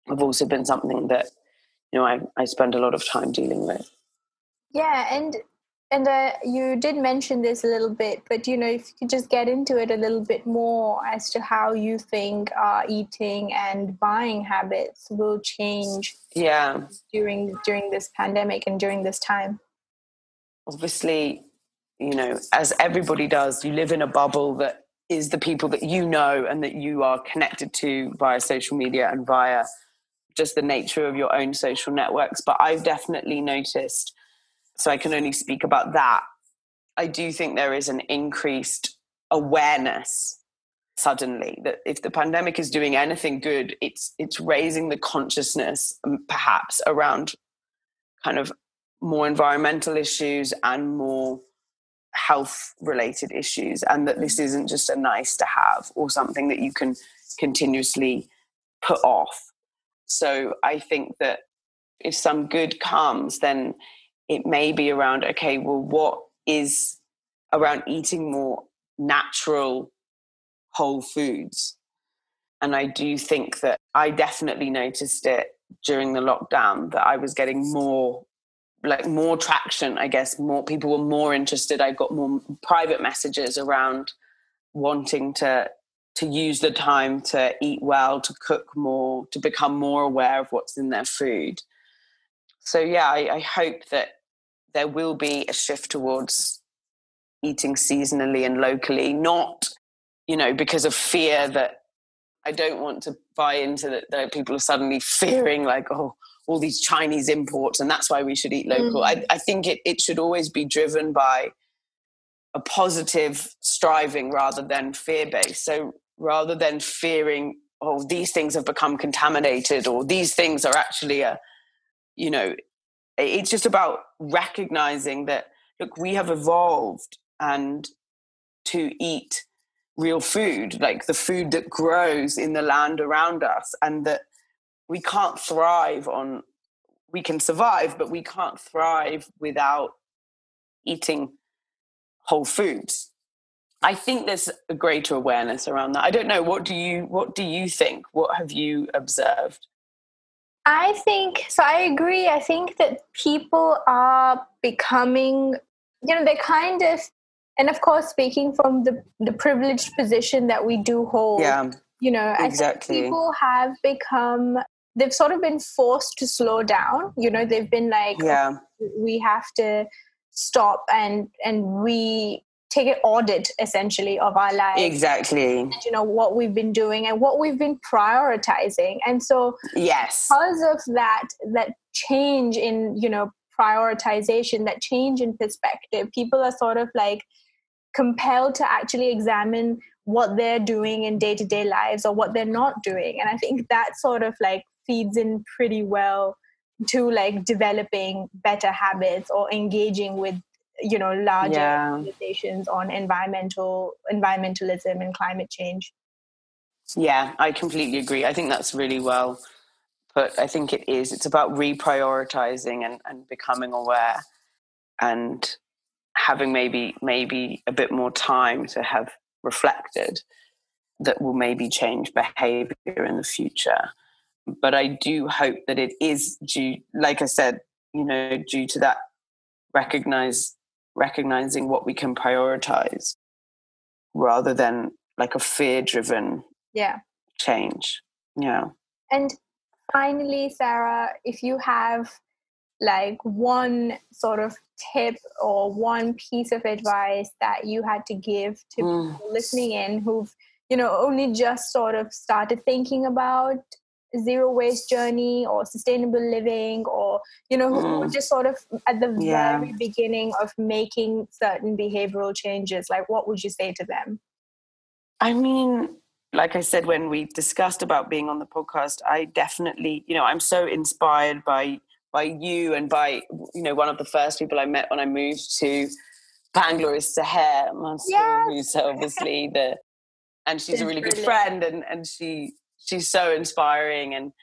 have also been something that, I spend a lot of time dealing with. Yeah. And And you did mention this a little bit, but, if you could just get into it a little bit more as to how you think our eating and buying habits will change during this pandemic and during this time. Obviously, as everybody does, you live in a bubble that is the people that you know and that you are connected to via social media and via just the nature of your own social networks. But I've definitely noticed, so I can only speak about that, I do think there is an increased awareness suddenly that if the pandemic is doing anything good, it's raising the consciousness perhaps around kind of more environmental issues and more health related issues, and that this isn't just a nice to have or something that you can continuously put off. So I think that if some good comes, then it may be around, okay, well, what is around eating more natural whole foods? And I do think that I definitely noticed it during the lockdown, that I was getting more traction, I guess. More people were more interested. I got more private messages around wanting to use the time to eat well, to cook more, to become more aware of what's in their food. So yeah, I hope that there will be a shift towards eating seasonally and locally, not, because of fear that I don't want to buy into that people are suddenly fearing like, oh, all these Chinese imports and that's why we should eat local. I think it should always be driven by a positive striving rather than fear-based. So rather than fearing, oh, these things have become contaminated or these things are actually it's just about recognizing that, look, we have evolved and to eat real food, like the food that grows in the land around us, and that we can't thrive on, we can survive, but we can't thrive without eating whole foods. I think there's a greater awareness around that. I don't know. What do you think? What have you observed? I think, so I agree. I think that people are becoming, they're kind of, and of course, speaking from the privileged position that we do hold, exactly. I think people have become, they've sort of been forced to slow down. They've been like, we have to stop and we take an audit essentially of our lives. Exactly. And, what we've been doing and what we've been prioritizing. And so because of that change in, prioritization, that change in perspective, people are sort of like compelled to actually examine what they're doing in day-to-day lives or what they're not doing. And I think that sort of like feeds in pretty well to like developing better habits or engaging with larger conversations on environmentalism and climate change. Yeah, I completely agree. I think that's really well put. I think it's about reprioritizing and becoming aware and having maybe a bit more time to have reflected that will maybe change behavior in the future. But I do hope that it is due, like I said, due to that recognizing what we can prioritize rather than like a fear-driven change. Yeah. And finally, Sarah, if you have like one sort of tip or one piece of advice that you had to give to people listening in who've, only just sort of started thinking about zero waste journey or sustainable living, or who just sort of at the very beginning of making certain behavioral changes, like what would you say to them? I mean, like I said when we discussed about being on the podcast, I definitely, I'm so inspired by you and by one of the first people I met when I moved to Bangalore is Seher Mansoor, who's obviously and she's a really good friend, and she's so inspiring. And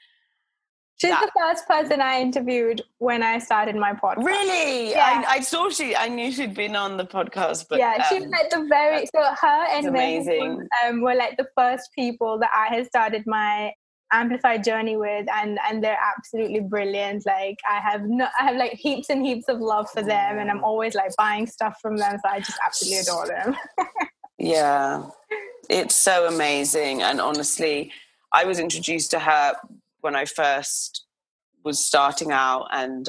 she's the first person I interviewed when I started my podcast. Really? Yeah. I knew she'd been on the podcast, but she was like so her and amazing. Megan were like the first people that I had started my Amplify journey with, and they're absolutely brilliant. Like I have like heaps and heaps of love for them, and I'm always like buying stuff from them, so I just absolutely adore them. Yeah, it's so amazing. And honestly, I was introduced to her when I first was starting out, and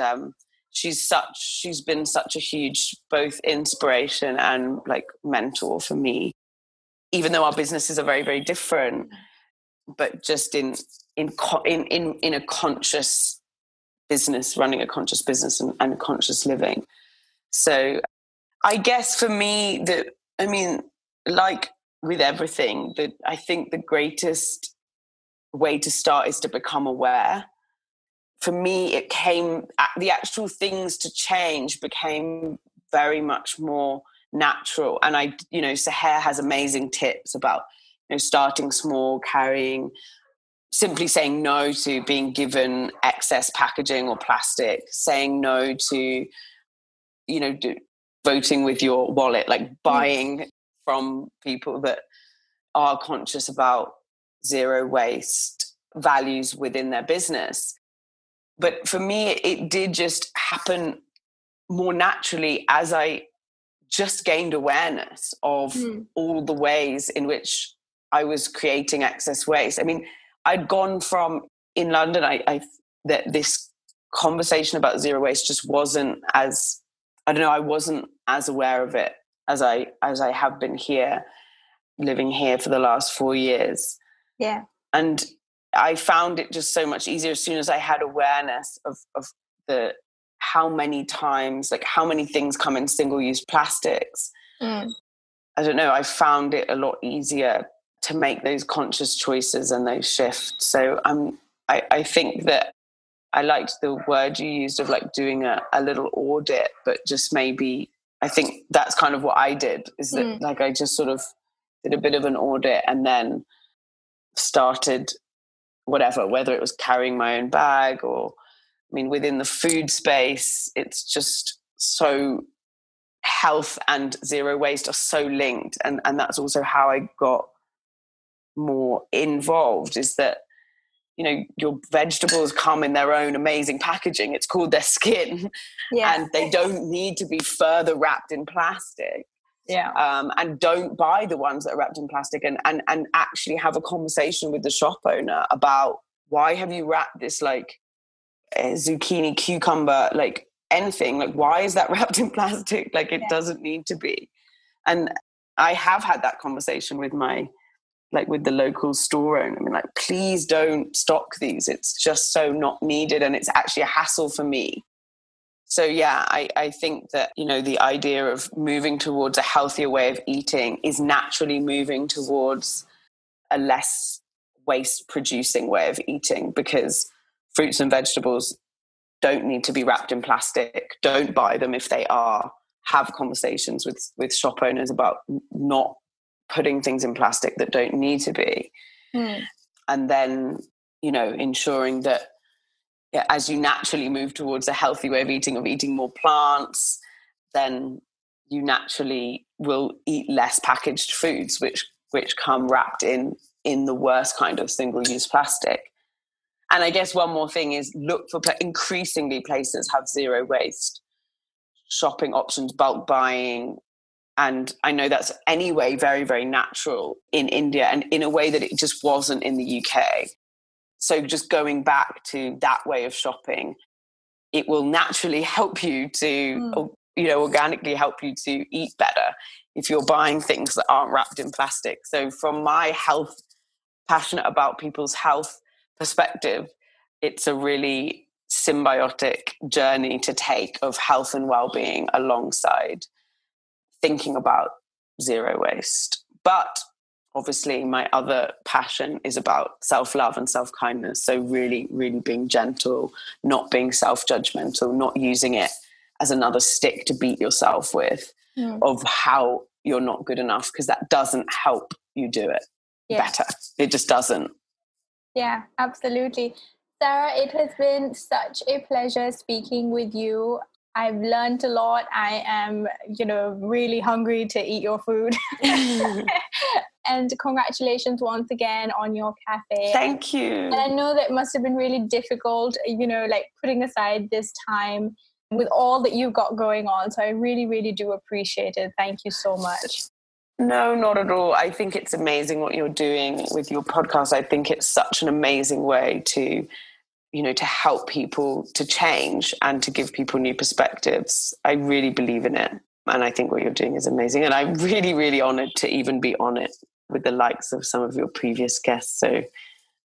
she's been such a huge both inspiration and like mentor for me, even though our businesses are very, very different, but just in a conscious business, running a conscious business and conscious living. So I guess for me, like with everything, that I think the greatest way to start is to become aware. For me, the actual things to change became very much more natural. And Sahar has amazing tips about, starting small, simply saying no to being given excess packaging or plastic, saying no to, voting with your wallet, like buying from people that are conscious about zero waste values within their business. But for me, it did just happen more naturally as I just gained awareness of all the ways in which I was creating excess waste. I mean, I'd gone from in London, that this conversation about zero waste just wasn't as, I wasn't as aware of it as I have been here, living here for the last 4 years. Yeah. And I found it just so much easier as soon as I had awareness of how many times, like how many things come in single-use plastics. I don't know, I found it a lot easier to make those conscious choices and those shifts. So I think that I liked the word you used of like doing a little audit, but just maybe, I think that's kind of what I did, is that like I just sort of did a bit of an audit and then started whether it was carrying my own bag or, within the food space, it's just so, health and zero waste are so linked. And that's also how I got more involved, is that, your vegetables come in their own amazing packaging. It's called their skin. Yeah. And they don't need to be further wrapped in plastic. Yeah. And don't buy the ones that are wrapped in plastic, and actually have a conversation with the shop owner about, why have you wrapped this like zucchini, cucumber, like anything, like why is that wrapped in plastic? Like it doesn't need to be. And I have had that conversation with with the local store owner. Like, please don't stock these. It's just so not needed, and it's actually a hassle for me. So yeah, I think that, the idea of moving towards a healthier way of eating is naturally moving towards a less waste producing way of eating, because fruits and vegetables don't need to be wrapped in plastic. Don't buy them if they are. Have conversations with shop owners about not putting things in plastic that don't need to be. And then, ensuring that, as you naturally move towards a healthy way of eating more plants, then you naturally will eat less packaged foods, which come wrapped in the worst kind of single-use plastic. And I guess one more thing is look for increasingly places have zero waste shopping options, bulk buying. And I know that's anyway very, very natural in India, and in a way that it just wasn't in the UK. So just going back to that way of shopping, it will naturally help you to, organically help you to eat better if you're buying things that aren't wrapped in plastic. So from my passionate about people's health perspective, it's a really symbiotic journey to take of health and well-being alongside thinking about zero waste. But obviously my other passion is about self-love and self-kindness. So really, really being gentle, not being self-judgmental, not using it as another stick to beat yourself with of how you're not good enough, because that doesn't help you do it better. It just doesn't. Yeah, absolutely. Sarah, it has been such a pleasure speaking with you. I've learned a lot. I am, really hungry to eat your food. And congratulations once again on your cafe. Thank you. And I know that must have been really difficult, like putting aside this time with all that you've got going on. So I really, really do appreciate it. Thank you so much. No, not at all. I think it's amazing what you're doing with your podcast. I think it's such an amazing way to help people to change and to give people new perspectives. I really believe in it. And I think what you're doing is amazing. And I'm really, really honored to even be on it with the likes of some of your previous guests. So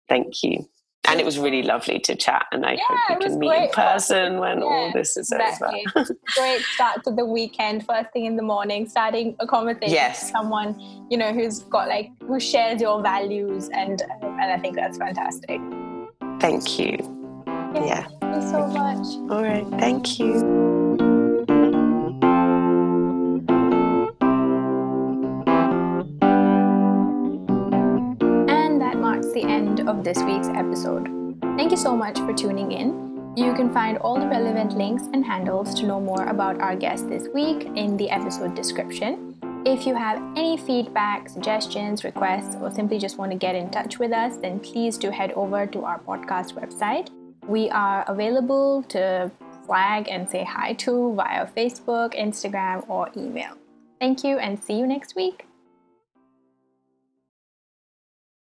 thank you. And it was really lovely to chat. And I hope we can meet in person when all this is over. Great start to the weekend, first thing in the morning, starting a conversation with someone, who shares your values. And I think that's fantastic. Thank you. Yeah. Thank you so much. All right. Thank you. The end of this week's episode. Thank you so much for tuning in. You can find all the relevant links and handles to know more about our guest this week in the episode description. If you have any feedback, suggestions, requests, or simply just want to get in touch with us, then please do head over to our podcast website. We are available to flag and say hi to via Facebook, Instagram, or email. Thank you and see you next week.